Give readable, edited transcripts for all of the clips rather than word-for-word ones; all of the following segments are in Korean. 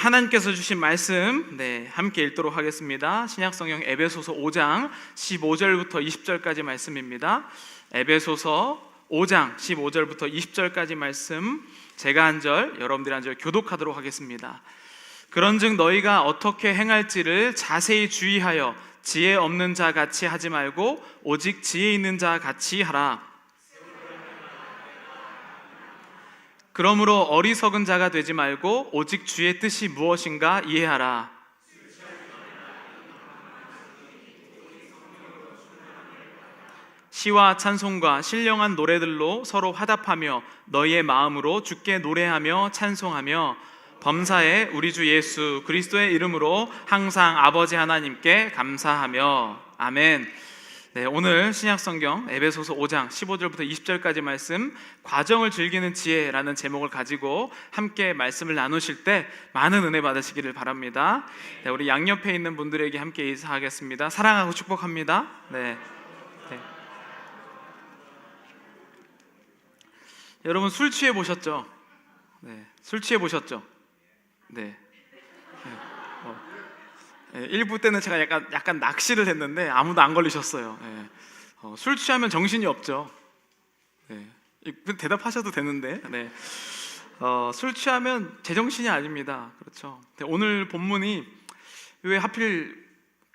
하나님께서 주신 말씀 함께 읽도록 하겠습니다. 신약성경 에베소서 5장 15절부터 20절까지 말씀입니다. 에베소서 5장 15절부터 20절까지 말씀, 제가 한 절, 여러분들이 한 절 교독하도록 하겠습니다. 그런즉 너희가 어떻게 행할지를 자세히 주의하여 지혜 없는 자 같이 하지 말고 오직 지혜 있는 자 같이 하라. 그러므로 어리석은 자가 되지 말고 오직 주의 뜻이 무엇인가 이해하라. 시와 찬송과 신령한 노래들로 서로 화답하며 너희의 마음으로 주께 노래하며 찬송하며 범사에 우리 주 예수 그리스도의 이름으로 항상 아버지 하나님께 감사하며. 아멘. 오늘 신약성경 에베소서 5장 15절부터 20절까지 말씀, 과정을 즐기는 지혜라는 제목을 가지고 함께 말씀을 나누실 때 많은 은혜 받으시기를 바랍니다. 우리 양옆에 있는 분들에게 함께 인사하겠습니다. 사랑하고 축복합니다. 여러분 술 취해 보셨죠? 술 취해 보셨죠? 1부 때는 제가 약간 낚시를 했는데 아무도 안 걸리셨어요. 술 취하면 정신이 없죠. 대답하셔도 되는데 술 취하면 제정신이 아닙니다. 그렇죠. 오늘 본문이 왜 하필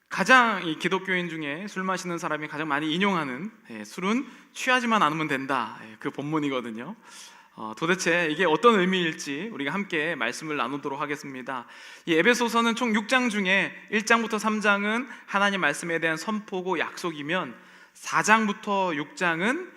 가장 이 기독교인 중에 술 마시는 사람이 가장 많이 인용하는 술은 취하지만 않으면 된다, 그 본문이거든요. 도대체 이게 어떤 의미일지 우리가 함께 말씀을 나누도록 하겠습니다. 이 에베소서는 총 6장 중에 1장부터 3장은 하나님 말씀에 대한 선포고 약속이면 4장부터 6장은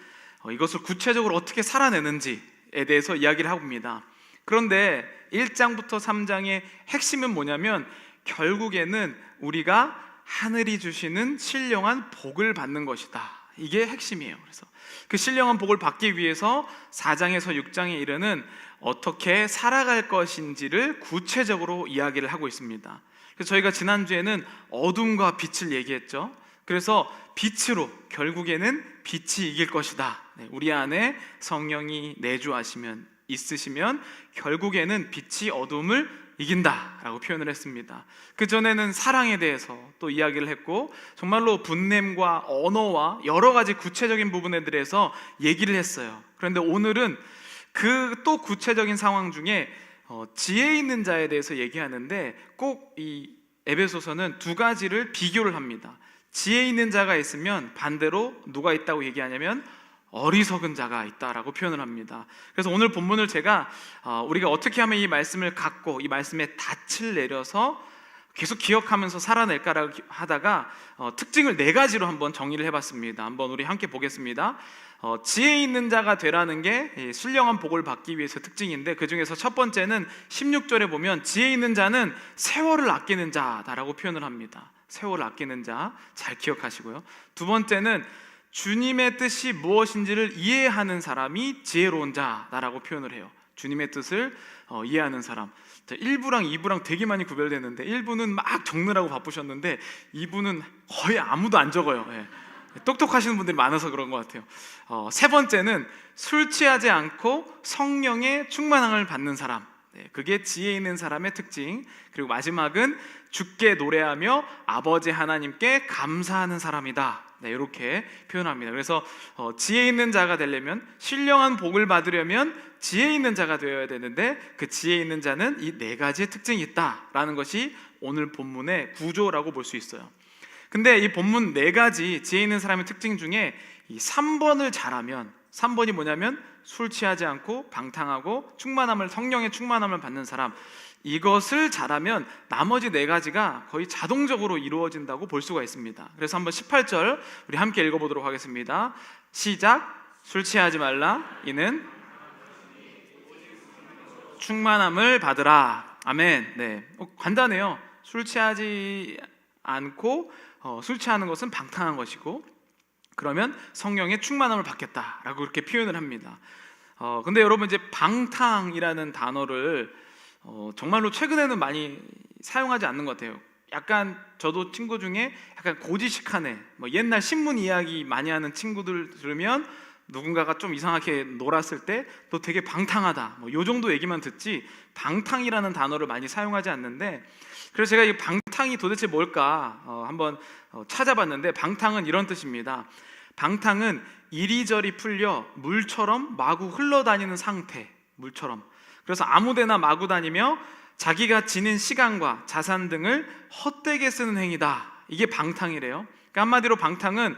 이것을 구체적으로 어떻게 살아내는지에 대해서 이야기를 하고 있습니다. 그런데 1장부터 3장의 핵심은 뭐냐면 결국에는 우리가 하늘이 주시는 신령한 복을 받는 것이다. 이게 핵심이에요. 그래서 그 신령한 복을 받기 위해서 4장에서 6장에 이르는 어떻게 살아갈 것인지를 구체적으로 이야기를 하고 있습니다. 그래서 저희가 지난주에는 어둠과 빛을 얘기했죠. 그래서 빛으로 결국에는 빛이 이길 것이다. 우리 안에 성령이 내주하시면 있으시면 결국에는 빛이 어둠을 이긴다라고 표현을 했습니다. 그 전에는 사랑에 대해서 또 이야기를 했고 정말로 분냄과 언어와 여러 가지 구체적인 부분에 대해서 얘기를 했어요. 그런데 오늘은 그 또 구체적인 상황 중에 지혜 있는 자에 대해서 얘기하는데 꼭 이 에베소서는 두 가지를 비교를 합니다. 지혜 있는 자가 있으면 반대로 누가 있다고 얘기하냐면 어리석은 자가 있다라고 표현을 합니다. 그래서 오늘 본문을 제가 우리가 어떻게 하면 이 말씀을 갖고 이 말씀의 닻을 내려서 계속 기억하면서 살아낼까라고 하다가 특징을 4가지로 한번 정리를 해봤습니다. 한번 우리 함께 보겠습니다. 지혜 있는 자가 되라는 게 신령한 복을 받기 위해서 특징인데, 그 중에서 첫 번째는 16절에 보면 지혜 있는 자는 세월을 아끼는 자다라고 표현을 합니다. 세월을 아끼는 자, 잘 기억하시고요. 두 번째는 주님의 뜻이 무엇인지를 이해하는 사람이 지혜로운 자라고 표현을 해요. 주님의 뜻을 이해하는 사람. 1부랑 2부랑 되게 많이 구별되는데 1부는 막 적느라고 바쁘셨는데 2부는 거의 아무도 안 적어요. 똑똑하시는 분들이 많아서 그런 것 같아요. 세 번째는 술 취하지 않고 성령의 충만함을 받는 사람. 그게 지혜 있는 사람의 특징. 그리고 마지막은 주께 노래하며 아버지 하나님께 감사하는 사람이다. 이렇게 표현합니다. 그래서 지혜 있는 자가 되려면, 신령한 복을 받으려면 지혜 있는 자가 되어야 되는데 그 지혜 있는 자는 이 4가지의 특징이 있다라는 것이 오늘 본문의 구조라고 볼 수 있어요. 근데 이 본문 4가지 지혜 있는 사람의 특징 중에 이 3번을 잘하면, 3번이 뭐냐면 술 취하지 않고 방탕하고 성령의 충만함을 받는 사람, 이것을 잘하면 나머지 4가지가 거의 자동적으로 이루어진다고 볼 수가 있습니다. 그래서 한번 18절 우리 함께 읽어보도록 하겠습니다. 시작. 술 취하지 말라. 이는 충만함을 받으라. 아멘. 간단해요. 술 취하지 않고 술 취하는 것은 방탕한 것이고, 그러면 성령의 충만함을 받겠다라고 그렇게 표현을 합니다. 근데 여러분 이제 방탕이라는 단어를 정말로 최근에는 많이 사용하지 않는 것 같아요. 약간 저도 친구 중에 약간 고지식한 애, 옛날 신문 이야기 많이 하는 친구들 들으면 누군가가 좀 이상하게 놀았을 때 또 되게 방탕하다, 뭐 요 정도 얘기만 듣지 방탕이라는 단어를 많이 사용하지 않는데, 그래서 제가 이 방탕이 도대체 뭘까 한번 찾아봤는데, 방탕은 이런 뜻입니다. 방탕은 이리저리 풀려 물처럼 마구 흘러다니는 상태, 물처럼. 그래서 아무데나 마구 다니며 자기가 지닌 시간과 자산 등을 헛되게 쓰는 행위다. 이게 방탕이래요. 그러니까 한마디로 방탕은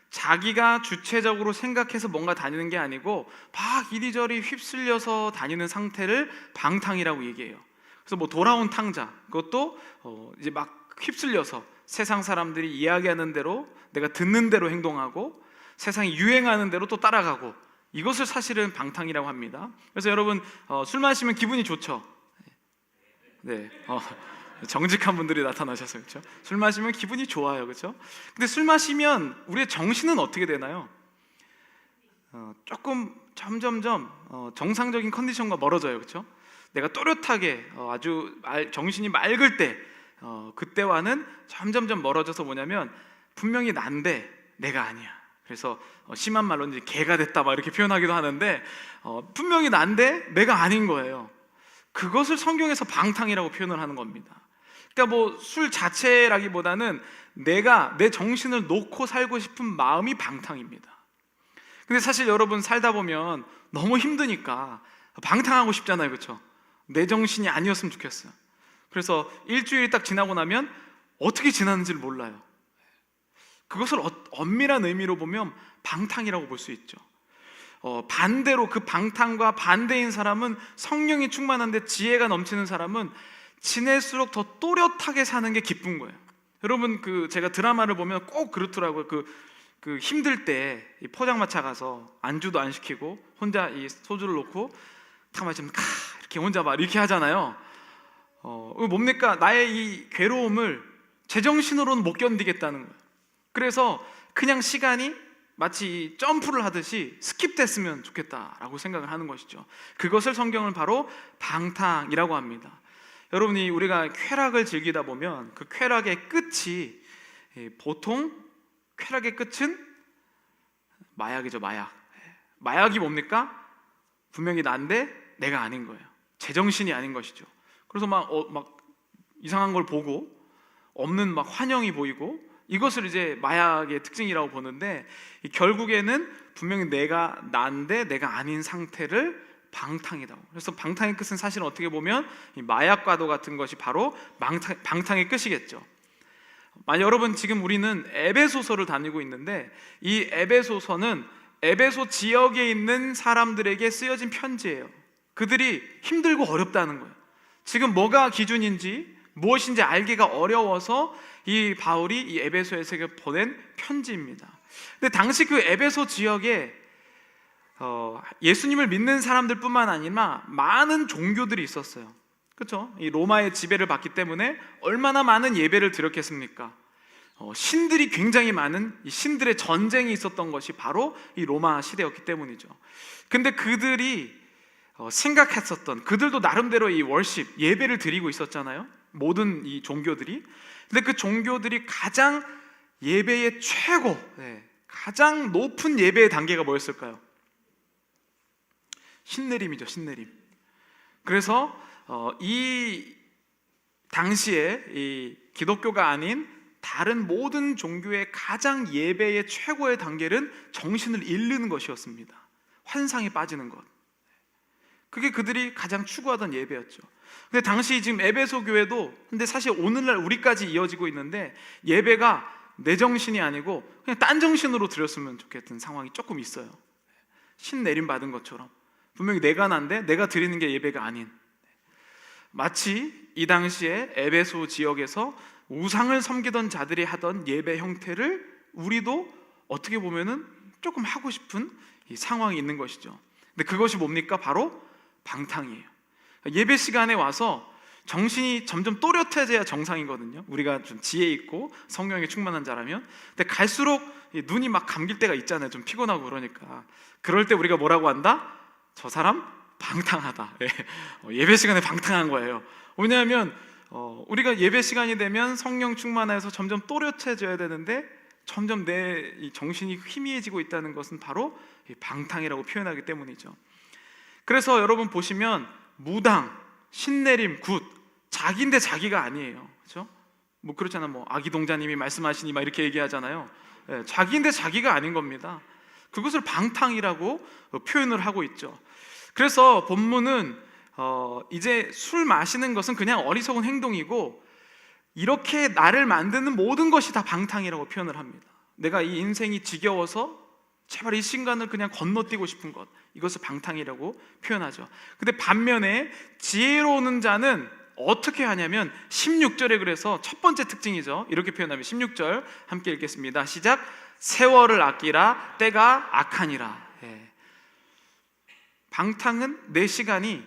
자기가 주체적으로 생각해서 뭔가 다니는 게 아니고 막 이리저리 휩쓸려서 다니는 상태를 방탕이라고 얘기해요. 그래서 뭐 돌아온 탕자, 그것도 이제 막 휩쓸려서 세상 사람들이 이야기하는 대로, 내가 듣는 대로 행동하고 세상이 유행하는 대로 또 따라가고, 이것을 사실은 방탕이라고 합니다. 그래서 여러분 술 마시면 기분이 좋죠? 네, 정직한 분들이 나타나셔서, 그렇죠? 술 마시면 기분이 좋아요, 그렇죠? 근데 술 마시면 우리의 정신은 어떻게 되나요? 조금 점점점 정상적인 컨디션과 멀어져요, 그렇죠? 내가 또렷하게 아주 정신이 맑을 때 그때와는 점점점 멀어져서, 뭐냐면 분명히 난데 내가 아니야. 그래서 심한 말로 이제 개가 됐다 막 이렇게 표현하기도 하는데, 분명히 난데 내가 아닌 거예요. 그것을 성경에서 방탕이라고 표현을 하는 겁니다. 그러니까 뭐 술 자체라기보다는 내가 내 정신을 놓고 살고 싶은 마음이 방탕입니다. 근데 사실 여러분 살다 보면 너무 힘드니까 방탕하고 싶잖아요, 그렇죠? 내 정신이 아니었으면 좋겠어요. 그래서 일주일이 딱 지나고 나면 어떻게 지났는지를 몰라요. 그것을 엄밀한 의미로 보면 방탕이라고 볼 수 있죠. 반대로 그 방탕과 반대인 사람은, 성령이 충만한데 지혜가 넘치는 사람은 지낼수록 더 또렷하게 사는 게 기쁜 거예요. 여러분 제가 드라마를 보면 꼭 그렇더라고요. 그 힘들 때 이 포장마차 가서 안주도 안 시키고 혼자 이 소주를 놓고 탁 마시면 이렇게 혼자 막 이렇게 하잖아요. 뭡니까? 나의 이 괴로움을 제정신으로는 못 견디겠다는 거예요. 그래서 그냥 시간이 마치 점프를 하듯이 스킵됐으면 좋겠다라고 생각을 하는 것이죠. 그것을 성경은 바로 방탕이라고 합니다. 여러분이 우리가 쾌락을 즐기다 보면 그 쾌락의 끝이, 보통 쾌락의 끝은 마약이죠. 마약이 뭡니까? 분명히 난데 내가 아닌 거예요. 제정신이 아닌 것이죠. 그래서 막 이상한 걸 보고 없는 막 환영이 보이고, 이것을 이제 마약의 특징이라고 보는데, 결국에는 분명히 내가 난데 내가 아닌 상태를 방탕이다. 그래서 방탕의 끝은 사실은 어떻게 보면 이 마약과도 같은 것이 바로 방탕의 끝이겠죠. 만약 여러분 지금 우리는 에베소서를 다니고 있는데, 이 에베소서는 에베소 지역에 있는 사람들에게 쓰여진 편지예요. 그들이 힘들고 어렵다는 거예요. 지금 뭐가 기준인지 무엇인지 알기가 어려워서 이 바울이 이 에베소에서 보낸 편지입니다. 근데 당시 그 에베소 지역에 예수님을 믿는 사람들뿐만 아니라 많은 종교들이 있었어요. 그렇죠? 이 로마의 지배를 받기 때문에 얼마나 많은 예배를 드렸겠습니까? 신들이 굉장히 많은, 이 신들의 전쟁이 있었던 것이 바로 이 로마 시대였기 때문이죠. 근데 그들이 생각했었던, 그들도 나름대로 이 월십, 예배를 드리고 있었잖아요. 모든 이 종교들이. 근데 그 종교들이 가장 예배의 최고, 가장 높은 예배의 단계가 뭐였을까요? 신내림이죠, 신내림. 그래서 이 당시에 이 기독교가 아닌 다른 모든 종교의 가장 예배의 최고의 단계는 정신을 잃는 것이었습니다. 환상에 빠지는 것. 그게 그들이 가장 추구하던 예배였죠. 근데 당시 지금 에베소 교회도, 근데 사실 오늘날 우리까지 이어지고 있는데, 예배가 내 정신이 아니고 그냥 딴 정신으로 드렸으면 좋겠던 상황이 조금 있어요. 신 내림 받은 것처럼 분명히 내가 난데 내가 드리는 게 예배가 아닌, 마치 이 당시에 에베소 지역에서 우상을 섬기던 자들이 하던 예배 형태를 우리도 어떻게 보면은 조금 하고 싶은 이 상황이 있는 것이죠. 근데 그것이 뭡니까? 바로 방탕이에요. 예배 시간에 와서 정신이 점점 또렷해져야 정상이거든요. 우리가 좀 지혜 있고 성령에 충만한 자라면. 근데 갈수록 눈이 막 감길 때가 있잖아요. 좀 피곤하고 그러니까. 그럴 때 우리가 뭐라고 한다? 저 사람 방탕하다. 예배 시간에 방탕한 거예요. 왜냐하면 우리가 예배 시간이 되면 성령 충만해서 점점 또렷해져야 되는데 점점 내 이 정신이 희미해지고 있다는 것은 바로 이 방탕이라고 표현하기 때문이죠. 그래서 여러분 보시면 무당, 신내림, 굿, 자기인데 자기가 아니에요. 그렇죠? 뭐 그렇잖아. 뭐 아기동자님이 말씀하시니 막 이렇게 얘기하잖아요. 예, 자기인데 자기가 아닌 겁니다. 그것을 방탕이라고 표현을 하고 있죠. 그래서 본문은 이제 술 마시는 것은 그냥 어리석은 행동이고, 이렇게 나를 만드는 모든 것이 다 방탕이라고 표현을 합니다. 내가 이 인생이 지겨워서 제발 이 시간을 그냥 건너뛰고 싶은 것, 이것을 방탕이라고 표현하죠. 근데 반면에 지혜로운 자는 어떻게 하냐면 16절에 그래서 첫 번째 특징이죠. 이렇게 표현하면 16절 함께 읽겠습니다. 시작. 세월을 아끼라 때가 악하니라. 예. 방탕은 내 시간이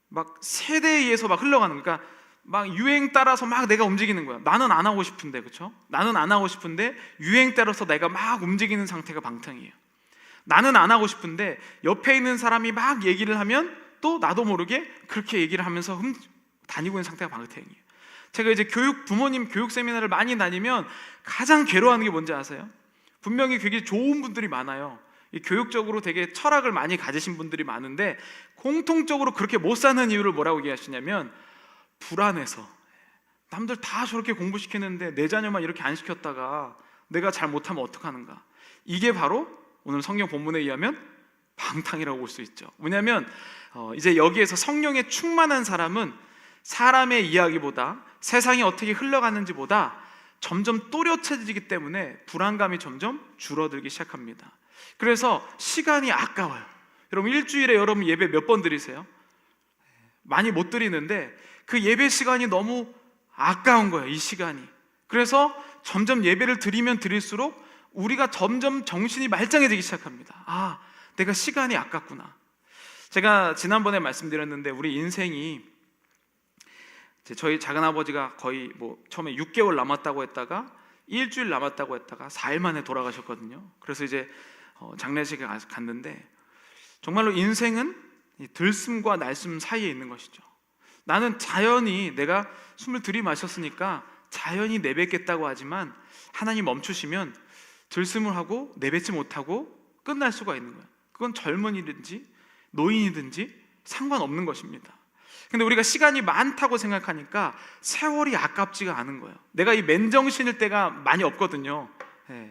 막 세대에 의해서 막 흘러가는, 그러니까 막 유행 따라서 막 내가 움직이는 거야. 나는 안 하고 싶은데, 그렇죠? 나는 안 하고 싶은데 유행 따라서 내가 막 움직이는 상태가 방탕이에요. 나는 안 하고 싶은데 옆에 있는 사람이 막 얘기를 하면 또 나도 모르게 그렇게 얘기를 하면서 다니고 있는 상태가 방탕이에요. 제가 이제 부모님 교육 세미나를 많이 다니면 가장 괴로워하는 게 뭔지 아세요? 분명히 되게 좋은 분들이 많아요. 이 교육적으로 되게 철학을 많이 가지신 분들이 많은데 공통적으로 그렇게 못 사는 이유를 뭐라고 얘기하시냐면 불안해서. 남들 다 저렇게 공부시키는데 내 자녀만 이렇게 안 시켰다가 내가 잘 못하면 어떡하는가. 이게 바로 오늘 성경 본문에 의하면 방탕이라고 볼 수 있죠. 왜냐하면 이제 여기에서 성령에 충만한 사람은 사람의 이야기보다 세상이 어떻게 흘러가는지보다 점점 또렷해지기 때문에 불안감이 점점 줄어들기 시작합니다. 그래서 시간이 아까워요. 여러분 일주일에 여러분 예배 몇 번 드리세요? 많이 못 드리는데 그 예배 시간이 너무 아까운 거예요. 이 시간이. 그래서 점점 예배를 드리면 드릴수록 우리가 점점 정신이 말짱해지기 시작합니다. 아, 내가 시간이 아깝구나. 제가 지난번에 말씀드렸는데 우리 인생이 저희 작은아버지가 거의 뭐 처음에 6개월 남았다고 했다가 일주일 남았다고 했다가 4일 만에 돌아가셨거든요. 그래서 이제 장례식에 갔는데 정말로 인생은 들숨과 날숨 사이에 있는 것이죠. 나는 자연히 내가 숨을 들이마셨으니까 자연히 내뱉겠다고 하지만 하나님 멈추시면 들숨을 하고 내뱉지 못하고 끝날 수가 있는 거예요. 그건 젊은이든지 노인이든지 상관없는 것입니다. 근데 우리가 시간이 많다고 생각하니까 세월이 아깝지가 않은 거예요. 내가 이 맨정신일 때가 많이 없거든요.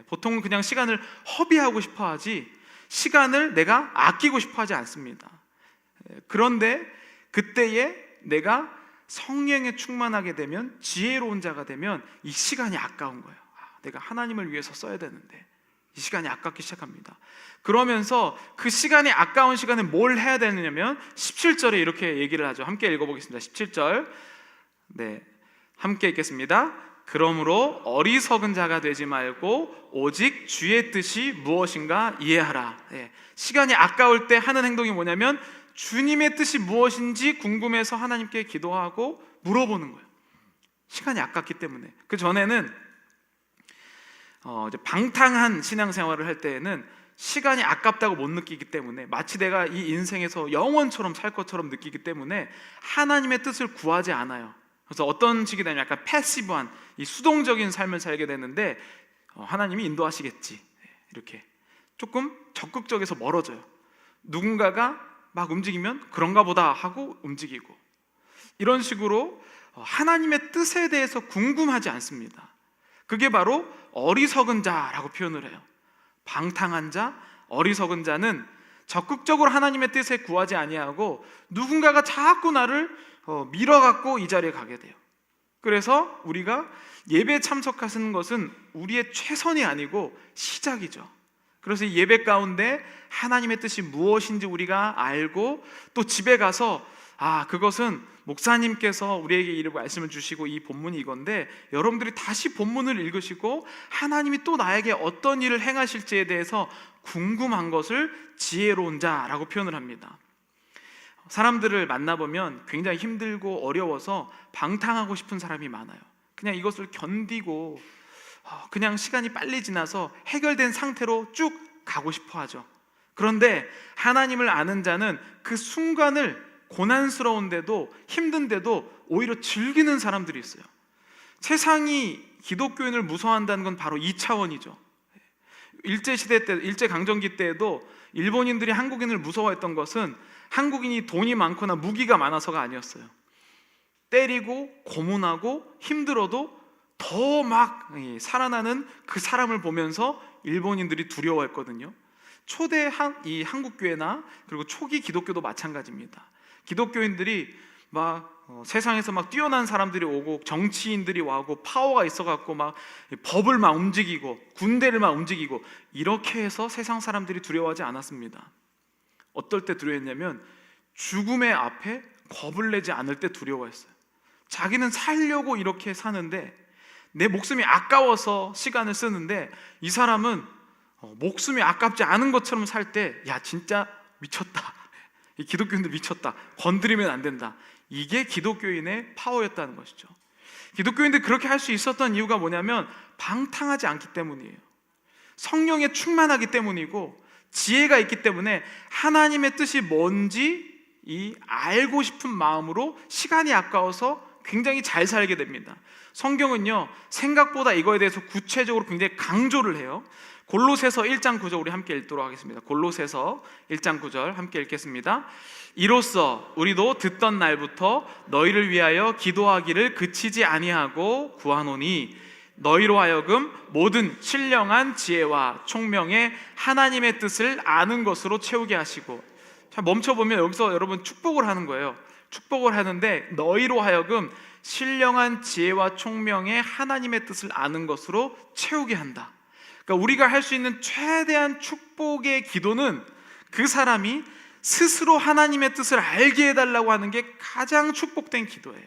보통은 그냥 시간을 허비하고 싶어 하지 시간을 내가 아끼고 싶어 하지 않습니다. 그런데 그때에 내가 성령에 충만하게 되면, 지혜로운 자가 되면 이 시간이 아까운 거예요. 내가 하나님을 위해서 써야 되는데 이 시간이 아깝기 시작합니다. 그러면서 그 시간이 아까운 시간에 뭘 해야 되느냐면 17절에 이렇게 얘기를 하죠. 함께 읽어보겠습니다. 17절 네, 함께 읽겠습니다. 그러므로 어리석은 자가 되지 말고 오직 주의 뜻이 무엇인가 이해하라. 시간이 아까울 때 하는 행동이 뭐냐면 주님의 뜻이 무엇인지 궁금해서 하나님께 기도하고 물어보는 거예요. 시간이 아깝기 때문에. 그 전에는 이제 방탕한 신앙생활을 할 때에는 시간이 아깝다고 못 느끼기 때문에 마치 내가 이 인생에서 영원처럼 살 것처럼 느끼기 때문에 하나님의 뜻을 구하지 않아요. 그래서 어떤 식이 되냐면 약간 패시브한 이 수동적인 삶을 살게 되는데 하나님이 인도하시겠지 이렇게 조금 적극적에서 멀어져요. 누군가가 막 움직이면 그런가 보다 하고 움직이고, 이런 식으로 하나님의 뜻에 대해서 궁금하지 않습니다. 그게 바로 어리석은 자라고 표현을 해요. 방탕한 자, 어리석은 자는 적극적으로 하나님의 뜻에 구하지 아니하고 누군가가 자꾸 나를 밀어갖고 이 자리에 가게 돼요. 그래서 우리가 예배에 참석하시는 것은 우리의 최선이 아니고 시작이죠. 그래서 이 예배 가운데 하나님의 뜻이 무엇인지 우리가 알고 또 집에 가서 그것은 목사님께서 우리에게 이 말씀을 주시고 이 본문이 이건데 여러분들이 다시 본문을 읽으시고 하나님이 또 나에게 어떤 일을 행하실지에 대해서 궁금한 것을 지혜로운 자라고 표현을 합니다. 사람들을 만나보면 굉장히 힘들고 어려워서 방탕하고 싶은 사람이 많아요. 그냥 이것을 견디고 그냥 시간이 빨리 지나서 해결된 상태로 쭉 가고 싶어 하죠. 그런데 하나님을 아는 자는 그 순간을 고난스러운데도 힘든데도 오히려 즐기는 사람들이 있어요. 세상이 기독교인을 무서워한다는 건 바로 이 차원이죠. 일제시대 때, 일제강점기 때에도 일본인들이 한국인을 무서워했던 것은 한국인이 돈이 많거나 무기가 많아서가 아니었어요. 때리고 고문하고 힘들어도 더 막 살아나는 그 사람을 보면서 일본인들이 두려워했거든요. 초대 이 한국교회나 그리고 초기 기독교도 마찬가지입니다. 기독교인들이 막 세상에서 막 뛰어난 사람들이 오고 정치인들이 와고 파워가 있어갖고 막 법을 막 움직이고 군대를 막 움직이고 이렇게 해서 세상 사람들이 두려워하지 않았습니다. 어떨 때 두려워했냐면 죽음의 앞에 겁을 내지 않을 때 두려워했어요. 자기는 살려고 이렇게 사는데 내 목숨이 아까워서 시간을 쓰는데 이 사람은 목숨이 아깝지 않은 것처럼 살 때 야 진짜 미쳤다, 이 기독교인들 미쳤다, 건드리면 안 된다. 이게 기독교인의 파워였다는 것이죠. 기독교인들이 그렇게 할 수 있었던 이유가 뭐냐면 방탕하지 않기 때문이에요. 성령에 충만하기 때문이고 지혜가 있기 때문에 하나님의 뜻이 뭔지 알고 싶은 마음으로 시간이 아까워서 굉장히 잘 살게 됩니다. 성경은요 생각보다 이거에 대해서 구체적으로 굉장히 강조를 해요. 골로새서 1장 9절 우리 함께 읽도록 하겠습니다. 골로새서 1장 9절 함께 읽겠습니다. 이로써 우리도 듣던 날부터 너희를 위하여 기도하기를 그치지 아니하고 구하노니 너희로 하여금 모든 신령한 지혜와 총명에 하나님의 뜻을 아는 것으로 채우게 하시고. 자, 멈춰보면 여기서 여러분 축복을 하는 거예요. 축복을 하는데 너희로 하여금 신령한 지혜와 총명에 하나님의 뜻을 아는 것으로 채우게 한다. 그러니까 우리가 할 수 있는 최대한 축복의 기도는 그 사람이 스스로 하나님의 뜻을 알게 해달라고 하는 게 가장 축복된 기도예요.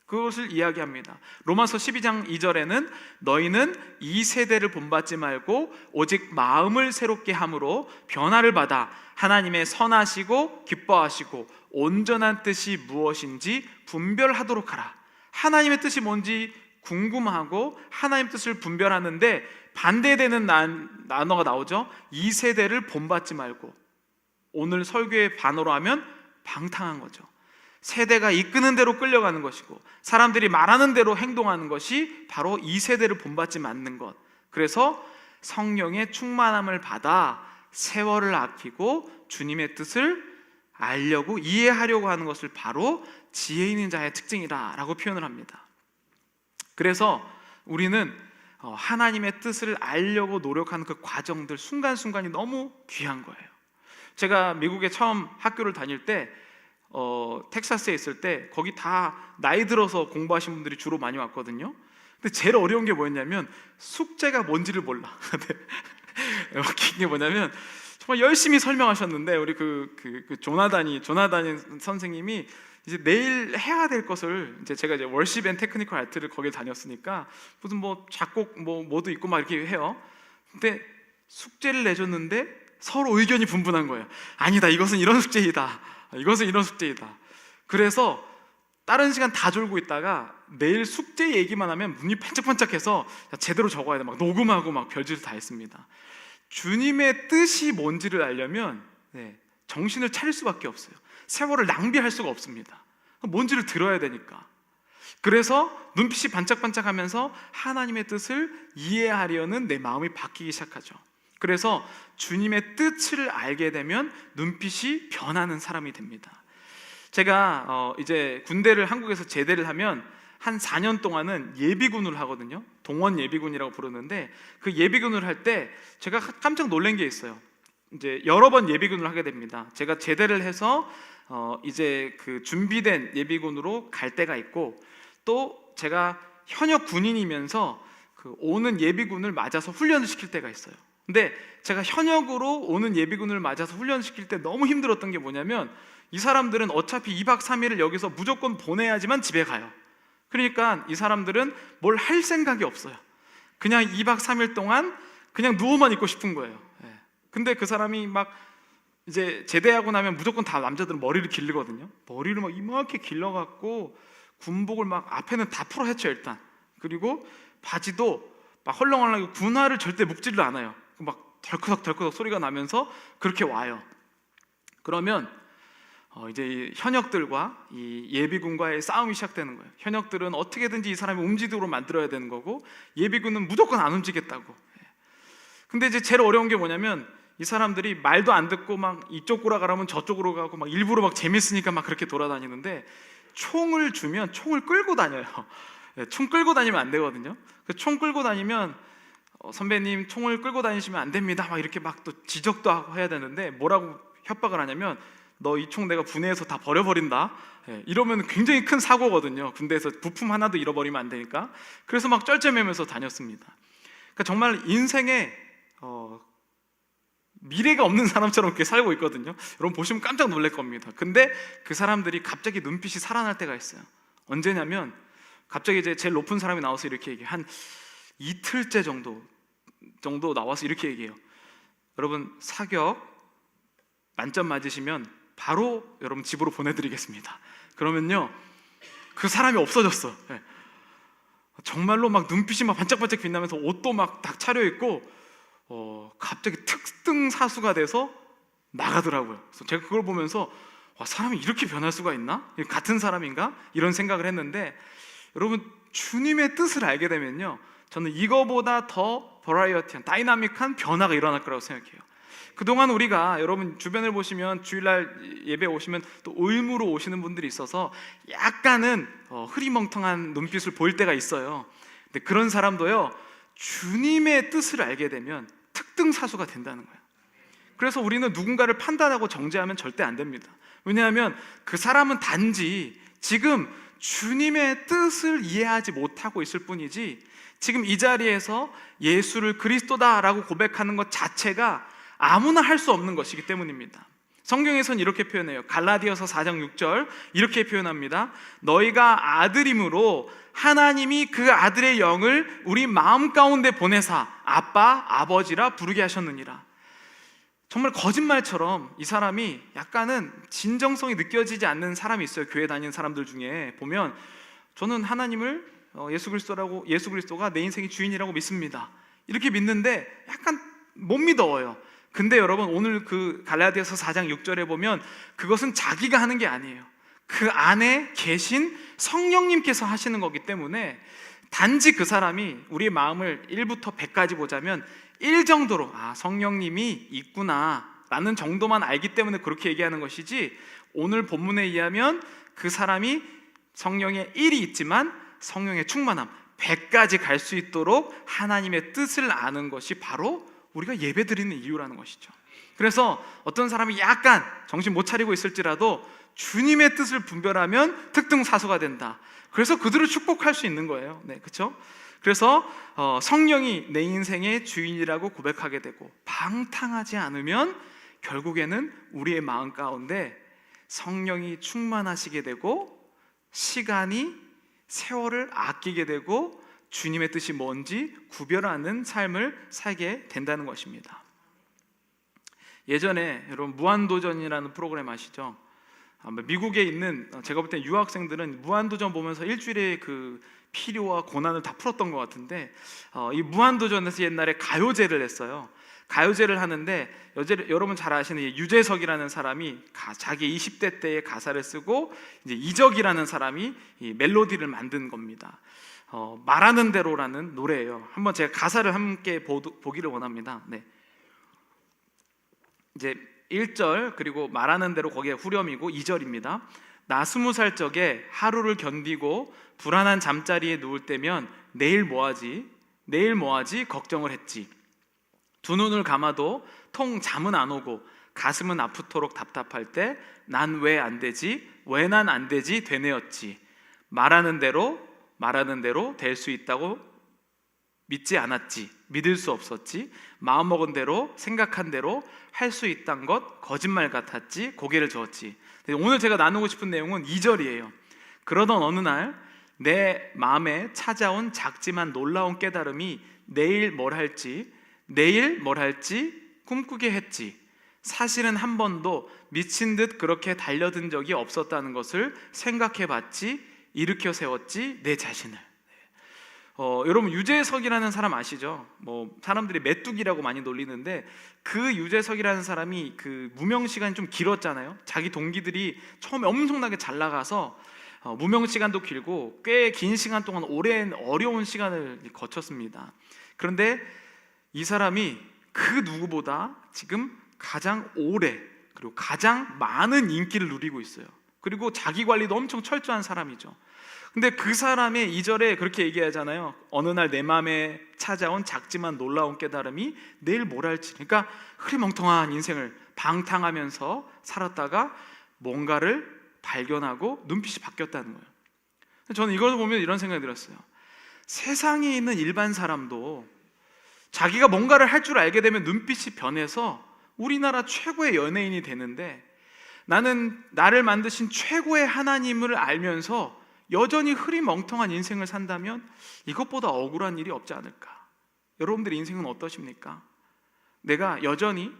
그것을 이야기합니다. 로마서 12장 2절에는 너희는 이 세대를 본받지 말고 오직 마음을 새롭게 함으로 변화를 받아 하나님의 선하시고 기뻐하시고 온전한 뜻이 무엇인지 분별하도록 하라. 하나님의 뜻이 뭔지 궁금하고 하나님의 뜻을 분별하는데 반대되는 단어가 나오죠. 이 세대를 본받지 말고, 오늘 설교의 반어로 하면 방탕한 거죠. 세대가 이끄는 대로 끌려가는 것이고 사람들이 말하는 대로 행동하는 것이 바로 이 세대를 본받지 않는 것. 그래서 성령의 충만함을 받아 세월을 아끼고 주님의 뜻을 알려고 이해하려고 하는 것을 바로 지혜 있는 자의 특징이다라고 표현을 합니다. 그래서 우리는 하나님의 뜻을 알려고 노력하는 그 과정들 순간순간이 너무 귀한 거예요. 제가 미국에 처음 학교를 다닐 때 텍사스에 있을 때 거기 다 나이 들어서 공부하신 분들이 주로 많이 왔거든요. 근데 제일 어려운 게 뭐였냐면 숙제가 뭔지를 몰라. 웃긴 게 뭐냐면 정말 열심히 설명하셨는데 우리 조나단이 선생님이 이제 내일 해야 될 것을 제가 이제 월십 앤 테크니컬 아트를 거길 다녔으니까 무슨 작곡 뭐도 있고 막 이렇게 해요. 근데 숙제를 내줬는데 서로 의견이 분분한 거예요. 아니다, 이것은 이런 숙제이다. 이것은 이런 숙제이다. 그래서 다른 시간 다 졸고 있다가 내일 숙제 얘기만 하면 눈이 반짝반짝해서 제대로 적어야 돼. 막 녹음하고 막 별짓을 다 했습니다. 주님의 뜻이 뭔지를 알려면 정신을 차릴 수밖에 없어요. 세월을 낭비할 수가 없습니다. 뭔지를 들어야 되니까. 그래서 눈빛이 반짝반짝하면서 하나님의 뜻을 이해하려는 내 마음이 바뀌기 시작하죠. 그래서 주님의 뜻을 알게 되면 눈빛이 변하는 사람이 됩니다. 제가 이제 군대를 한국에서 제대를 하면 한 4년 동안은 예비군을 하거든요. 동원 예비군이라고 부르는데 그 예비군을 할 때 제가 깜짝 놀란 게 있어요. 이제 여러 번 예비군을 하게 됩니다. 제가 제대를 해서 이제 그 준비된 예비군으로 갈 때가 있고, 또 제가 현역 군인이면서 그 오는 예비군을 맞아서 훈련을 시킬 때가 있어요. 근데 제가 현역으로 오는 예비군을 맞아서 훈련시킬 때 너무 힘들었던 게 뭐냐면 이 사람들은 어차피 2박 3일을 여기서 무조건 보내야지만 집에 가요. 그러니까 이 사람들은 뭘 할 생각이 없어요. 그냥 2박 3일 동안 그냥 누워만 있고 싶은 거예요. 근데 그 사람이 막 이제 제대하고 나면 무조건 다 남자들은 머리를 기르거든요. 머리를 막 이만하게 길러갖고 군복을 막 앞에는 다 풀어 헤쳐요 일단. 그리고 바지도 막 헐렁헐렁하게 군화를 절대 묶지를 않아요. 막 덜커덕 소리가 나면서 그렇게 와요. 그러면 이제 이 현역들과 이 예비군과의 싸움이 시작되는 거예요. 현역들은 어떻게든지 이 사람이 움직이도록 만들어야 되는 거고, 예비군은 무조건 안 움직였다고. 근데 이제 제일 어려운 게 뭐냐면, 이 사람들이 말도 안 듣고 막 이쪽으로 가라면 저쪽으로 가고, 막 일부러 막 재밌으니까 막 그렇게 돌아다니는데, 총을 주면 총을 끌고 다녀요. 총 끌고 다니면 안 되거든요. 총 끌고 다니면 선배님 총을 끌고 다니시면 안 됩니다, 막 이렇게 막 또 지적도 하고 해야 되는데, 뭐라고 협박을 하냐면, 너 이 총 내가 분해해서 다 버려버린다, 이러면 굉장히 큰 사고거든요. 군대에서 부품 하나도 잃어버리면 안 되니까. 그래서 막 쩔쩔매면서 다녔습니다. 그러니까 정말 인생에 미래가 없는 사람처럼 그렇게 살고 있거든요. 여러분 보시면 깜짝 놀랄 겁니다. 근데 그 사람들이 갑자기 눈빛이 살아날 때가 있어요. 언제냐면, 갑자기 이제 제일 높은 사람이 나와서 이렇게 얘기해요. 한 이틀째 정도 나와서 이렇게 얘기해요. 여러분 사격 만점 맞으시면 바로 여러분 집으로 보내드리겠습니다. 그러면요, 그 사람이 없어졌어. 정말로 막 눈빛이 막 반짝반짝 빛나면서 옷도 막 딱 차려입고 갑자기 특등 사수가 돼서 나가더라고요. 그래서 제가 그걸 보면서, 와, 사람이 이렇게 변할 수가 있나? 같은 사람인가? 이런 생각을 했는데, 여러분 주님의 뜻을 알게 되면요, 저는 이거보다 더 버라이어티한, 다이나믹한 변화가 일어날 거라고 생각해요. 그동안 우리가, 여러분 주변을 보시면 주일날 예배 오시면 또 의무로 오시는 분들이 있어서 약간은 흐리멍텅한 눈빛을 보일 때가 있어요. 근데 그런 사람도요, 주님의 뜻을 알게 되면 특등 사수가 된다는 거예요. 그래서 우리는 누군가를 판단하고 정죄하면 절대 안 됩니다. 왜냐하면 그 사람은 단지 지금 주님의 뜻을 이해하지 못하고 있을 뿐이지, 지금 이 자리에서 예수를 그리스도다라고 고백하는 것 자체가 아무나 할 수 없는 것이기 때문입니다. 성경에서는 이렇게 표현해요. 갈라디아서 4장 6절 이렇게 표현합니다. 너희가 아들임으로 하나님이 그 아들의 영을 우리 마음 가운데 보내사 아빠, 아버지라 부르게 하셨느니라. 정말 거짓말처럼 이 사람이 약간은 진정성이 느껴지지 않는 사람이 있어요. 교회 다니는 사람들 중에 보면, 저는 하나님을 예수 그리스도가 내 인생의 주인이라고 믿습니다, 이렇게 믿는데 약간 못 믿어요. 근데 여러분 오늘 그 갈라디아서 4장 6절에 보면 그것은 자기가 하는 게 아니에요. 그 안에 계신 성령님께서 하시는 거기 때문에, 단지 그 사람이 우리의 마음을 1부터 100까지 보자면 1 정도로, 아, 성령님이 있구나 라는 정도만 알기 때문에 그렇게 얘기하는 것이지, 오늘 본문에 의하면 그 사람이 성령의 1이 있지만 성령의 충만함 100까지 갈 수 있도록 하나님의 뜻을 아는 것이 바로 우리가 예배드리는 이유라는 것이죠. 그래서 어떤 사람이 약간 정신 못 차리고 있을지라도 주님의 뜻을 분별하면 특등 사수가 된다. 그래서 그들을 축복할 수 있는 거예요. 네, 그렇죠? 그래서 성령이 내 인생의 주인이라고 고백하게 되고, 방탕하지 않으면 결국에는 우리의 마음 가운데 성령이 충만하시게 되고, 시간이 세월을 아끼게 되고, 주님의 뜻이 뭔지 구별하는 삶을 살게 된다는 것입니다. 예전에 여러분 무한도전이라는 프로그램 아시죠? 미국에 있는, 제가 볼 때 유학생들은 무한도전 보면서 일주일에 그 필요와 고난을 다 풀었던 것 같은데, 이 무한도전에서 옛날에 가요제를 했어요. 가요제를 하는데, 여러분 잘 아시는 유재석이라는 사람이 자기 20대 때의 가사를 쓰고, 이제 이적이라는 사람이 이 멜로디를 만든 겁니다. 말하는 대로라는 노래예요. 한번 제가 가사를 함께 보기를 원합니다. 네. 이제 1절 그리고 말하는 대로 거기에 후렴이고, 2절입니다. 나 20살 적에 하루를 견디고 불안한 잠자리에 누울 때면 내일 뭐하지 걱정을 했지. 두 눈을 감아도 통 잠은 안 오고 가슴은 아프도록 답답할 때 난 왜 안 되지? 왜 난 안 되지? 되뇌었지. 말하는 대로 될 수 있다고 믿지 않았지. 믿을 수 없었지. 마음먹은 대로 생각한 대로 할 수 있단 것 거짓말 같았지. 고개를 저었지. 오늘 제가 나누고 싶은 내용은 2절이에요. 그러던 어느 날 내 마음에 찾아온 작지만 놀라운 깨달음이 내일 뭘 할지 꿈꾸게 했지. 사실은 한 번도 미친 듯 그렇게 달려든 적이 없었다는 것을 생각해 봤지. 일으켜 세웠지 내 자신을. 여러분 유재석이라는 사람 아시죠? 뭐 사람들이 메뚜기라고 많이 놀리는데 그 유재석이라는 사람이 그 무명 시간이 좀 길었잖아요. 자기 동기들이 처음에 엄청나게 잘 나가서 무명 시간도 길고 꽤 긴 시간 동안 오랜 어려운 시간을 거쳤습니다. 그런데 이 사람이 그 누구보다 지금 가장 오래 그리고 가장 많은 인기를 누리고 있어요. 그리고 자기 관리도 엄청 철저한 사람이죠. 근데 그 사람의 2절에 그렇게 얘기하잖아요. 어느 날 내 마음에 찾아온 작지만 놀라운 깨달음이 내일 뭘 할지. 그러니까 흐리멍텅한 인생을 방탕하면서 살았다가 뭔가를 발견하고 눈빛이 바뀌었다는 거예요. 저는 이걸 보면 이런 생각이 들었어요. 세상에 있는 일반 사람도 자기가 뭔가를 할 줄 알게 되면 눈빛이 변해서 우리나라 최고의 연예인이 되는데, 나는 나를 만드신 최고의 하나님을 알면서 여전히 흐리멍텅한 인생을 산다면 이것보다 억울한 일이 없지 않을까? 여러분들의 인생은 어떠십니까? 내가 여전히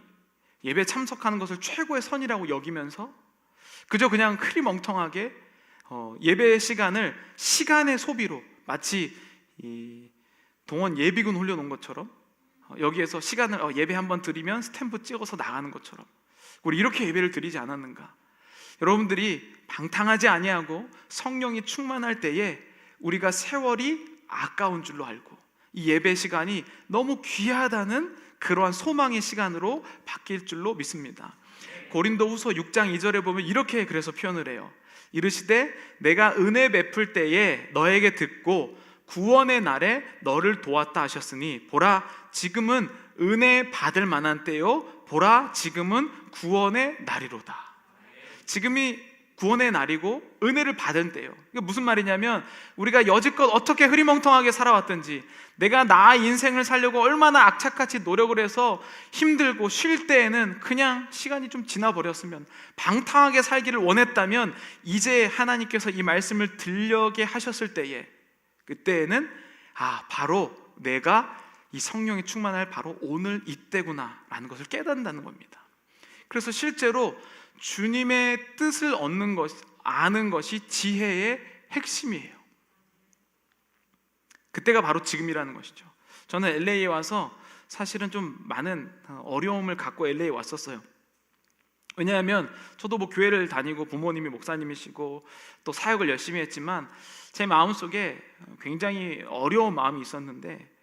예배 참석하는 것을 최고의 선이라고 여기면서 그저 그냥 흐리멍텅하게 예배 시간을 시간의 소비로, 마치 이 동원 예비군 훈련온 것처럼 여기에서 시간을 예배 한번 드리면 스탬프 찍어서 나가는 것처럼 우리 이렇게 예배를 드리지 않았는가? 여러분들이 방탕하지 아니하고 성령이 충만할 때에 우리가 세월이 아까운 줄로 알고 이 예배 시간이 너무 귀하다는 그러한 소망의 시간으로 바뀔 줄로 믿습니다. 고린도후서 6장 2절에 보면 이렇게 그래서 표현을 해요. 이르시되 내가 은혜 베풀 때에 너에게 듣고 구원의 날에 너를 도왔다 하셨으니 보라 지금은 은혜 받을 만한 때요 보라 지금은 구원의 날이로다. 지금이 구원의 날이고 은혜를 받은 때요. 이게 무슨 말이냐면 우리가 여지껏 어떻게 흐리멍텅하게 살아왔든지, 내가 나 인생을 살려고 얼마나 악착같이 노력을 해서 힘들고 쉴 때에는 그냥 시간이 좀 지나버렸으면, 방탕하게 살기를 원했다면 이제 하나님께서 이 말씀을 들려게 하셨을 때에, 그때에는 바로 내가 이 성령이 충만할 바로 오늘 이때구나 라는 것을 깨닫는다는 겁니다. 그래서 실제로 주님의 뜻을 얻는 것, 아는 것이 지혜의 핵심이에요. 그때가 바로 지금이라는 것이죠. 저는 LA에 와서 사실은 좀 많은 어려움을 갖고 LA에 왔었어요. 왜냐하면 저도 뭐 교회를 다니고 부모님이 목사님이시고 또 사역을 열심히 했지만 제 마음속에 굉장히 어려운 마음이 있었는데,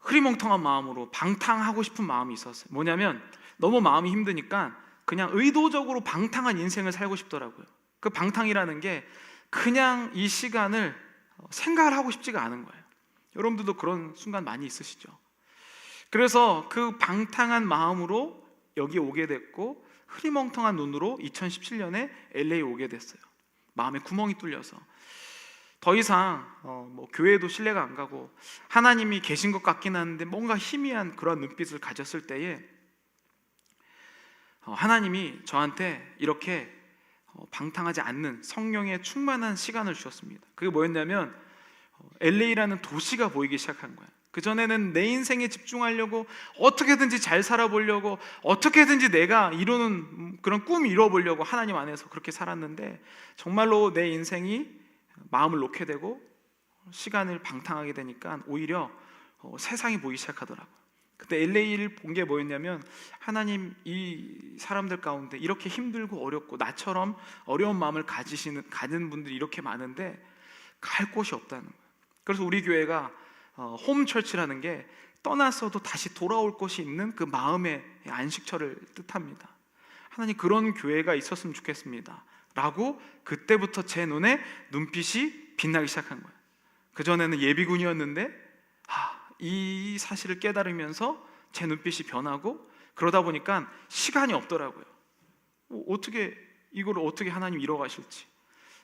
흐리멍텅한 마음으로 방탕하고 싶은 마음이 있었어요. 뭐냐면 너무 마음이 힘드니까 그냥 의도적으로 방탕한 인생을 살고 싶더라고요. 그 방탕이라는 게 그냥 이 시간을 생각을 하고 싶지가 않은 거예요. 여러분들도 그런 순간 많이 있으시죠? 그래서 그 방탕한 마음으로 여기 오게 됐고 흐리멍텅한 눈으로 2017년에 LA 오게 됐어요. 마음에 구멍이 뚫려서 더 이상 뭐 교회도 신뢰가 안 가고 하나님이 계신 것 같긴 한데 뭔가 희미한 그런 눈빛을 가졌을 때에 하나님이 저한테 이렇게 방탕하지 않는 성령의 충만한 시간을 주셨습니다. 그게 뭐였냐면 LA라는 도시가 보이기 시작한 거예요. 그전에는 내 인생에 집중하려고 어떻게든지 잘 살아보려고 어떻게든지 내가 이루는 그런 꿈 이뤄보려고 하나님 안에서 그렇게 살았는데, 정말로 내 인생이 마음을 놓게 되고 시간을 방탕하게 되니까 오히려 세상이 보이기 시작하더라고요. 그때 LA를 본 게 뭐였냐면, 하나님 이 사람들 가운데 이렇게 힘들고 어렵고 나처럼 어려운 마음을 가진 분들이 이렇게 많은데 갈 곳이 없다는 거예요. 그래서 우리 교회가 홈처치라는 게 떠났어도 다시 돌아올 곳이 있는 그 마음의 안식처를 뜻합니다. 하나님 그런 교회가 있었으면 좋겠습니다 라고 그때부터 제 눈에 눈빛이 빛나기 시작한 거예요. 그전에는 예비군이었는데 이 사실을 깨달으면서 제 눈빛이 변하고, 그러다 보니까 시간이 없더라고요. 이걸 어떻게 하나님 이뤄가실지.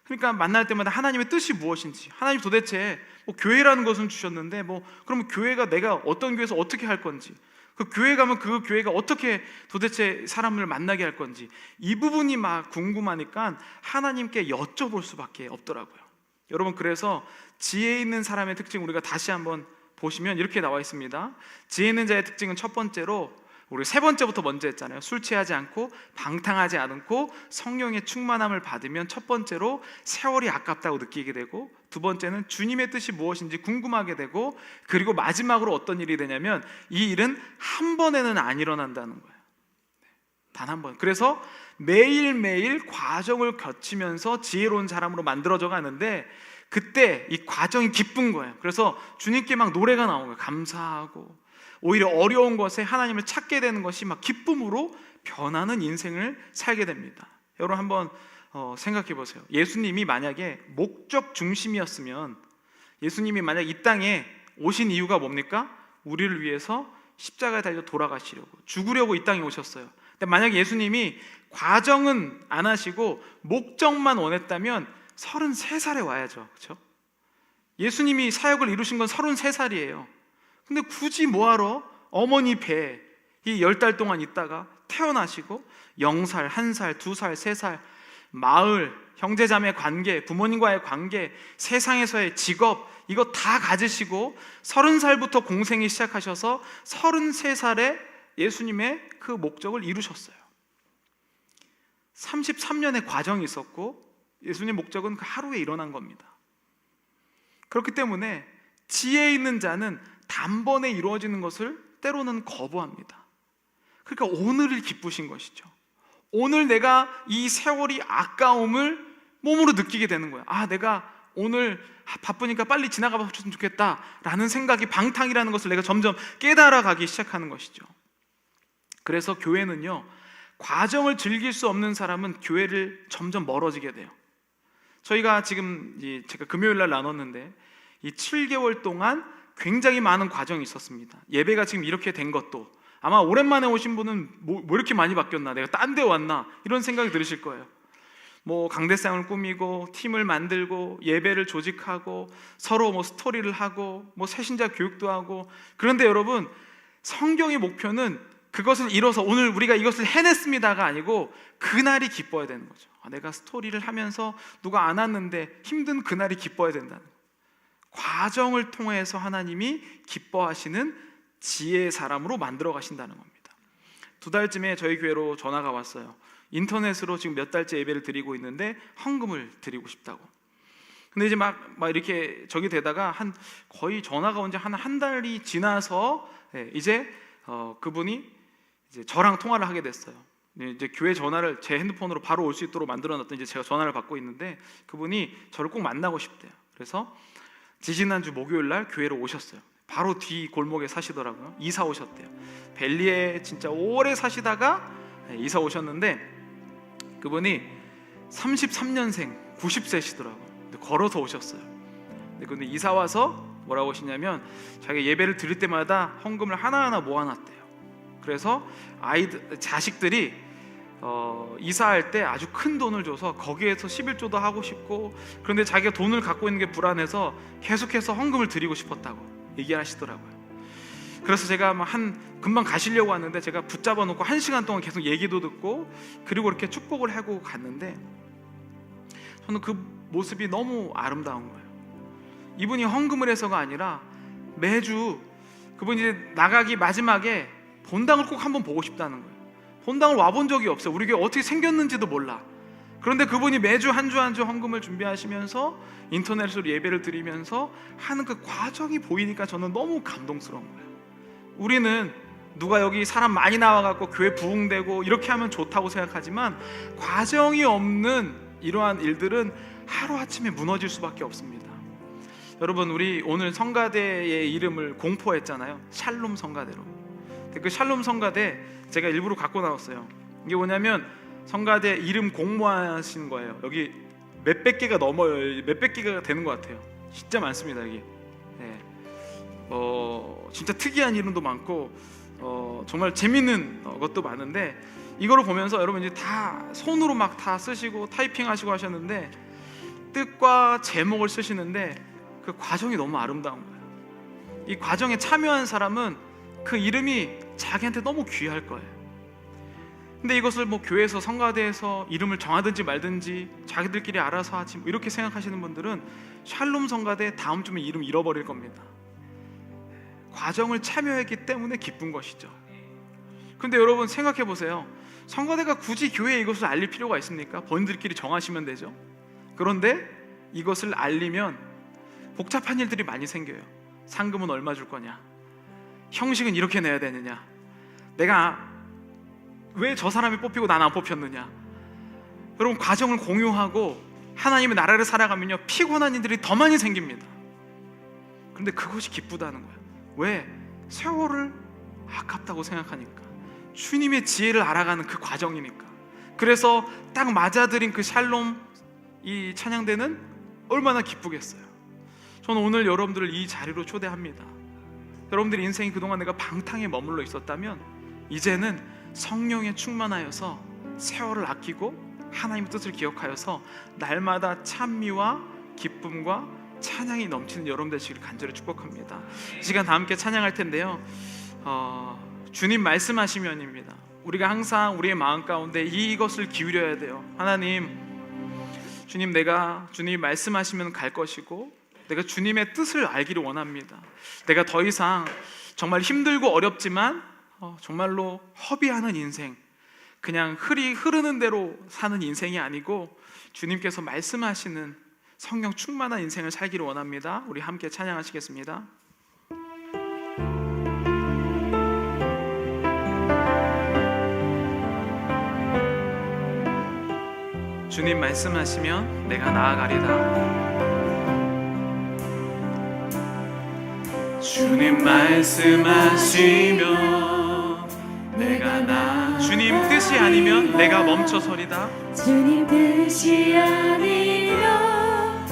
그러니까 만날 때마다 하나님의 뜻이 무엇인지, 하나님 도대체 교회라는 것은 주셨는데 그러면 교회가 내가 어떤 교회에서 어떻게 할 건지, 그 교회 가면 그 교회가 어떻게 도대체 사람을 만나게 할 건지, 이 부분이 막 궁금하니까 하나님께 여쭤볼 수밖에 없더라고요. 여러분, 그래서 지혜 있는 사람의 특징 우리가 다시 한번 보시면 이렇게 나와 있습니다. 지혜 있는 자의 특징은 첫 번째로 우리 세 번째부터 먼저 했잖아요. 술 취하지 않고 방탕하지 않고 성령의 충만함을 받으면 첫 번째로 세월이 아깝다고 느끼게 되고, 두 번째는 주님의 뜻이 무엇인지 궁금하게 되고, 그리고 마지막으로 어떤 일이 되냐면 이 일은 한 번에는 안 일어난다는 거예요. 단 한 번. 그래서 매일매일 과정을 거치면서 지혜로운 사람으로 만들어져 가는데, 그때 이 과정이 기쁜 거예요. 그래서 주님께 막 노래가 나오는 거예요. 감사하고, 오히려 어려운 것에 하나님을 찾게 되는 것이 막 기쁨으로 변하는 인생을 살게 됩니다. 여러분 한번 생각해 보세요. 예수님이 만약에 목적 중심이었으면, 예수님이 만약 이 땅에 오신 이유가 뭡니까? 우리를 위해서 십자가에 달려 돌아가시려고, 죽으려고 이 땅에 오셨어요. 근데 만약 예수님이 과정은 안 하시고 목적만 원했다면 33살에 와야죠. 그렇죠? 예수님이 사역을 이루신 건 33살이에요. 근데 굳이 뭐하러 어머니 배에 이 10달 동안 있다가 태어나시고 0살, 1살, 2살, 3살, 마을, 형제자매 관계, 부모님과의 관계, 세상에서의 직업, 이거 다 가지시고 30살부터 공생이 시작하셔서 33살에 예수님의 그 목적을 이루셨어요. 33년의 과정이 있었고 예수님의 목적은 그 하루에 일어난 겁니다. 그렇기 때문에 지혜 있는 자는 단번에 이루어지는 것을 때로는 거부합니다. 그러니까 오늘을 기쁘신 것이죠. 오늘 내가 이 세월이 아까움을 몸으로 느끼게 되는 거야. 아, 내가 오늘 바쁘니까 빨리 지나가 봤으면 좋겠다 라는 생각이 방탕이라는 것을 내가 점점 깨달아가기 시작하는 것이죠. 그래서 교회는요, 과정을 즐길 수 없는 사람은 교회를 점점 멀어지게 돼요. 저희가 지금 제가 금요일 날 나눴는데 이 7개월 동안 굉장히 많은 과정이 있었습니다. 예배가 지금 이렇게 된 것도 아마 오랜만에 오신 분은 뭐 이렇게 많이 바뀌었나, 내가 딴 데 왔나 이런 생각이 들으실 거예요. 뭐 강대상을 꾸미고 팀을 만들고 예배를 조직하고 서로 뭐 스토리를 하고 뭐 새신자 교육도 하고. 그런데 여러분, 성경의 목표는 그것을 이뤄서 오늘 우리가 이것을 해냈습니다가 아니고 그날이 기뻐야 되는 거죠. 내가 스토리를 하면서 누가 안 왔는데 힘든 그날이 기뻐야 된다는 거예요. 과정을 통해서 하나님이 기뻐하시는 지혜의 사람으로 만들어 가신다는 겁니다. 2달쯤에 저희 교회로 전화가 왔어요. 인터넷으로 지금 몇 달째 예배를 드리고 있는데 헌금을 드리고 싶다고. 근데 이제 막 이렇게 저기 되다가 거의 전화가 온 지 한 달이 지나서 이제 그분이 이제 저랑 통화를 하게 됐어요. 이제 교회 전화를 제 핸드폰으로 바로 올 수 있도록 만들어놨더니 이제 제가 전화를 받고 있는데 그분이 저를 꼭 만나고 싶대요. 그래서 지지난주 목요일 날 교회로 오셨어요. 바로 뒤 골목에 사시더라고요. 이사 오셨대요. 벨리에 진짜 오래 사시다가 이사 오셨는데 그분이 33년생 90세시더라고요. 걸어서 오셨어요. 근데 이사 와서 뭐라고 하시냐면 자기 예배를 드릴 때마다 헌금을 하나하나 모아놨대요. 그래서 자식들이 이사할 때 아주 큰 돈을 줘서 거기에서 11조도 하고 싶고, 그런데 자기가 돈을 갖고 있는 게 불안해서 계속해서 헌금을 드리고 싶었다고 얘기하시더라고요. 그래서 제가 금방 가시려고 왔는데 제가 붙잡아 놓고 1시간 동안 계속 얘기도 듣고 그리고 이렇게 축복을 하고 갔는데 저는 그 모습이 너무 아름다운 거예요. 이분이 헌금을 해서가 아니라 매주 그분이 이제 나가기 마지막에 본당을 꼭 한번 보고 싶다는 거예요. 본당을 와본 적이 없어요. 우리 교회 어떻게 생겼는지도 몰라. 그런데 그분이 매주 한 주 한 주 헌금을 준비하시면서 인터넷으로 예배를 드리면서 하는 그 과정이 보이니까 저는 너무 감동스러운 거예요. 우리는 누가 여기 사람 많이 나와갖고 교회 부흥되고 이렇게 하면 좋다고 생각하지만 과정이 없는 이러한 일들은 하루아침에 무너질 수밖에 없습니다. 여러분, 우리 오늘 성가대의 이름을 공포했잖아요. 샬롬 성가대로. 그 샬롬 성가대 제가 일부러 갖고 나왔어요. 이게 뭐냐면 성가대 이름 공모하신 거예요. 여기 몇백 개가 넘어요. 몇백 개가 되는 것 같아요. 진짜 많습니다. 여기. 진짜 특이한 이름도 많고 정말 재밌는 것도 많은데 이거를 보면서 여러분 이제 다 손으로 막 다 쓰시고 타이핑하시고 하셨는데 뜻과 제목을 쓰시는데 그 과정이 너무 아름다운 거예요. 이 과정에 참여한 사람은 그 이름이 자기한테 너무 귀할 거예요. 근데 이것을 뭐 교회에서 성가대에서 이름을 정하든지 말든지 자기들끼리 알아서 하지 뭐 이렇게 생각하시는 분들은 샬롬 성가대 다음 주면 이름 잃어버릴 겁니다. 과정을 참여했기 때문에 기쁜 것이죠. 근데 여러분 생각해 보세요. 성가대가 굳이 교회에 이것을 알릴 필요가 있습니까? 본인들끼리 정하시면 되죠. 그런데 이것을 알리면 복잡한 일들이 많이 생겨요. 상금은 얼마 줄 거냐? 형식은 이렇게 내야 되느냐? 내가 왜 저 사람이 뽑히고 난 안 뽑혔느냐? 여러분, 과정을 공유하고 하나님의 나라를 살아가면요, 피곤한 일들이 더 많이 생깁니다. 그런데 그것이 기쁘다는 거예요. 왜? 세월을 아깝다고 생각하니까, 주님의 지혜를 알아가는 그 과정이니까. 그래서 딱 맞아들인 그 샬롬 이 찬양대는 얼마나 기쁘겠어요. 저는 오늘 여러분들을 이 자리로 초대합니다. 여러분들의 인생이 그동안 내가 방탕에 머물러 있었다면 이제는 성령에 충만하여서 세월을 아끼고 하나님의 뜻을 기억하여서 날마다 찬미와 기쁨과 찬양이 넘치는 여러분 되시기를 간절히 축복합니다. 이 시간 다 함께 찬양할 텐데요, 주님 말씀하시면입니다. 우리가 항상 우리의 마음 가운데 이것을 기울여야 돼요. 하나님, 주님, 내가 주님 말씀하시면 갈 것이고 내가 주님의 뜻을 알기를 원합니다. 내가 더 이상 정말 힘들고 어렵지만 정말로 허비하는 인생, 그냥 흐르는 대로 사는 인생이 아니고 주님께서 말씀하시는 성령 충만한 인생을 살기를 원합니다. 우리 함께 찬양하시겠습니다. 주님 말씀하시면 내가 나아가리다. 주님 말씀하시면 내가 주님 뜻이 아니면 내가 멈춰서리다. 주님 뜻이 아니면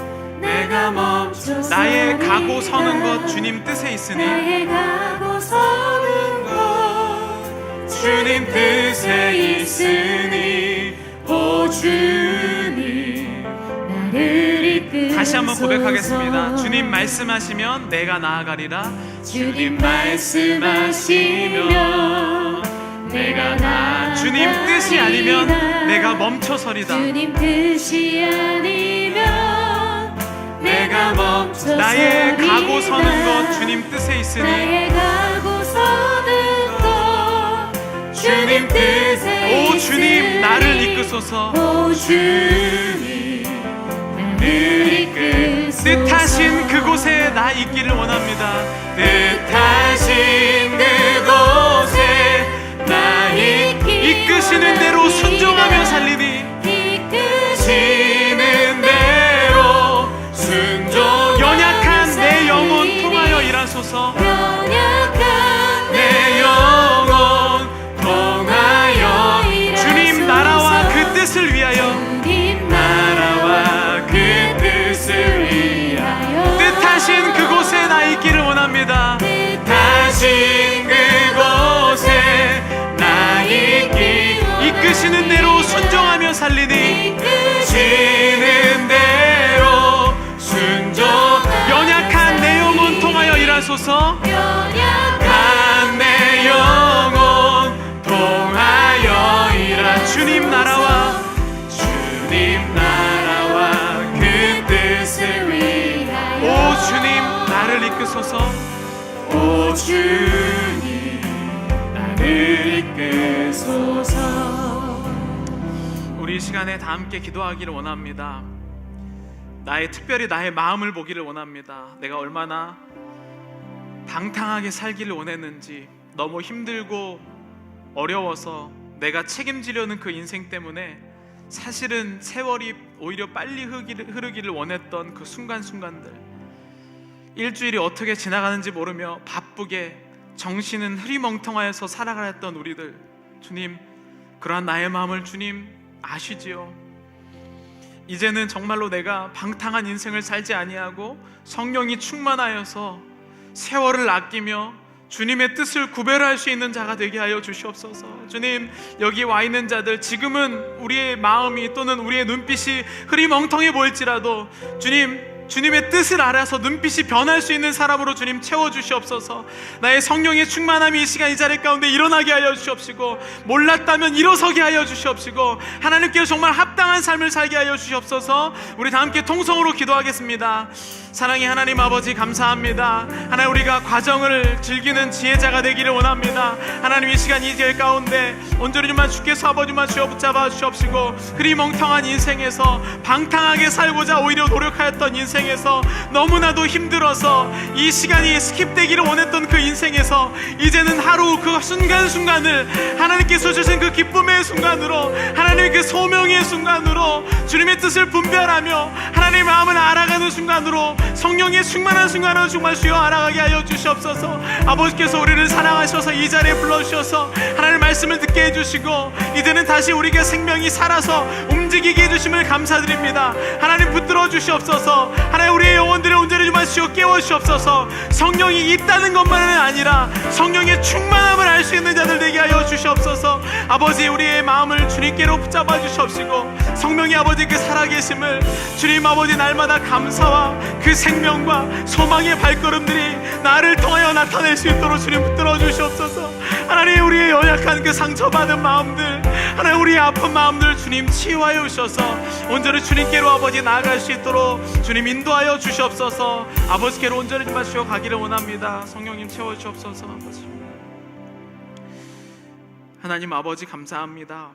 내가 멈춰서리다. 나의 가고 서는 것 주님 뜻에 있으니, 나의 가고 서는 것 주님 뜻에 있으니, 오 주님 나를 이끄소서. 다시 한번 고백하겠습니다. 주님 말씀하시면 내가 나아가리라. 주님 말씀하시면 내가 주님 뜻이 아니면 내가 멈춰서리다. 주님 뜻이 아니면 내가 멈춰서리다. 나의 가고 서는 것 주님 뜻에 있으니, 나의 가고 서는 것 주님 뜻에 오 주님 나를 이끄소서. 오 주님 나를 이끄소서. 뜻하신 그곳에 나 있기를 원합니다. 뜻하신 그곳에 나 이끄시는 대로 순종하며 살리니, 이끄시는 대로 순종. 연약한 내 영혼 통하여 일하소서. 연약한 내 영혼 통하여 일하소서. 주님 나라와 그 뜻을 위하여, 주님 나라와 그 뜻을 위하여 뜻하신 그곳에 나 있기를 원합니다. 뜻하신 그곳에 나 이끄시는 대로 순종하며 살리니, 이끄시는 대로 순종. 연약한 내 영혼 통하여 일하소서. 연약한 내 영혼 통하여 일하소서. 주님 나라와 그 뜻을 위하여. 오 주님 나를 이끄소서. 오 주님 나를 이끄소서. 우리 이 시간에 다 함께 기도하기를 원합니다. 특별히 나의 마음을 보기를 원합니다. 내가 얼마나 방탕하게 살기를 원했는지, 너무 힘들고 어려워서 내가 책임지려는 그 인생 때문에 사실은 세월이 오히려 빨리 흐르기를 원했던 그 순간순간들, 일주일이 어떻게 지나가는지 모르며 바쁘게 정신은 흐리멍텅하여서 살아가랬던 우리들, 주님 그러한 나의 마음을 주님 아시지요. 이제는 정말로 내가 방탕한 인생을 살지 아니하고 성령이 충만하여서 세월을 아끼며 주님의 뜻을 구별할 수 있는 자가 되게 하여 주시옵소서. 주님, 여기 와 있는 자들, 지금은 우리의 마음이 또는 우리의 눈빛이 흐리멍텅해 보일지라도 주님, 주님의 뜻을 알아서 눈빛이 변할 수 있는 사람으로 주님 채워주시옵소서. 나의 성령의 충만함이 이 시간 이 자리 가운데 일어나게 하여 주시옵시고, 몰랐다면 일어서게 하여 주시옵시고, 하나님께서 정말 합당한 삶을 살게 하여 주시옵소서. 우리 다 함께 통성으로 기도하겠습니다. 사랑의 하나님 아버지, 감사합니다. 하나님, 우리가 과정을 즐기는 지혜자가 되기를 원합니다. 하나님, 이 시간 이 길 가운데 온전히 주만 주께서 아버지만 주여 붙잡아 주시옵시고, 그리 멍텅한 인생에서 방탕하게 살고자 오히려 노력하였던 인생에서 너무나도 힘들어서 이 시간이 스킵되기를 원했던 그 인생에서 이제는 하루 그 순간순간을 하나님께서 주신 그 기쁨의 순간으로, 하나님의 그 소명의 순간으로, 주님의 뜻을 분별하며 하나님의 마음을 알아가는 순간으로, 성령의 충만한 순간으로 정말 주여 알아가게 하여 주시옵소서. 아버지께서 우리를 사랑하셔서 이 자리에 불러주셔서 하나님의 말씀을 듣게 해주시고, 이제는 다시 우리가 생명이 살아서 움직이게 해주심을 감사드립니다. 하나님, 붙들어 주시옵소서. 하나님, 우리의 영혼들을 온전히 좀 하시고 깨워주시옵소서. 성령이 있다는 것만은 아니라 성령의 충만함을 알 수 있는 자들 되게 하여 주시옵소서. 아버지, 우리의 마음을 주님께로 붙잡아 주시옵시고, 성령의 아버지 그 살아계심을 주님 아버지 날마다 감사와 그 생명과 소망의 발걸음들이 나를 통하여 나타낼 수 있도록 주님 붙들어 주시옵소서. 하나님, 우리의 연약한 그 상처받은 마음들, 하나님 우리의 아픈 마음들 주님 치유하여 주셔서 온전히 주님께로 아버지 나아갈 수 있도록 주님 인도하여 주시옵소서. 아버지께로 온전히 좀 마시고 가기를 원합니다. 성령님 채워주시옵소서. 아버지, 하나님 아버지, 감사합니다.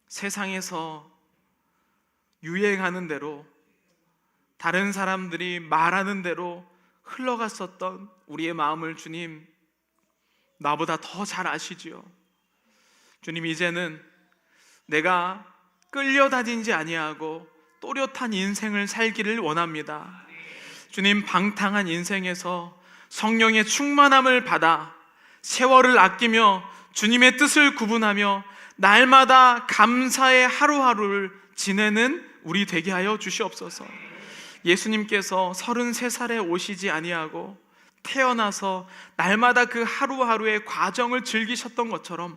세상에서 유행하는 대로, 다른 사람들이 말하는 대로 흘러갔었던 우리의 마음을 주님 나보다 더 잘 아시지요. 주님, 이제는 내가 끌려다니지 아니하고 또렷한 인생을 살기를 원합니다. 주님, 방탕한 인생에서 성령의 충만함을 받아 세월을 아끼며 주님의 뜻을 구분하며 날마다 감사의 하루하루를 지내는 우리 되게 하여 주시옵소서. 예수님께서 33살에 오시지 아니하고 태어나서 날마다 그 하루하루의 과정을 즐기셨던 것처럼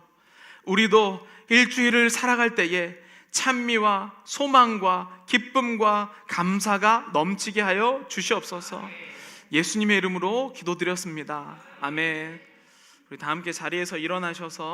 우리도 일주일을 살아갈 때에 찬미와 소망과 기쁨과 감사가 넘치게 하여 주시옵소서. 예수님의 이름으로 기도드렸습니다. 아멘. 우리 다 함께 자리에서 일어나셔서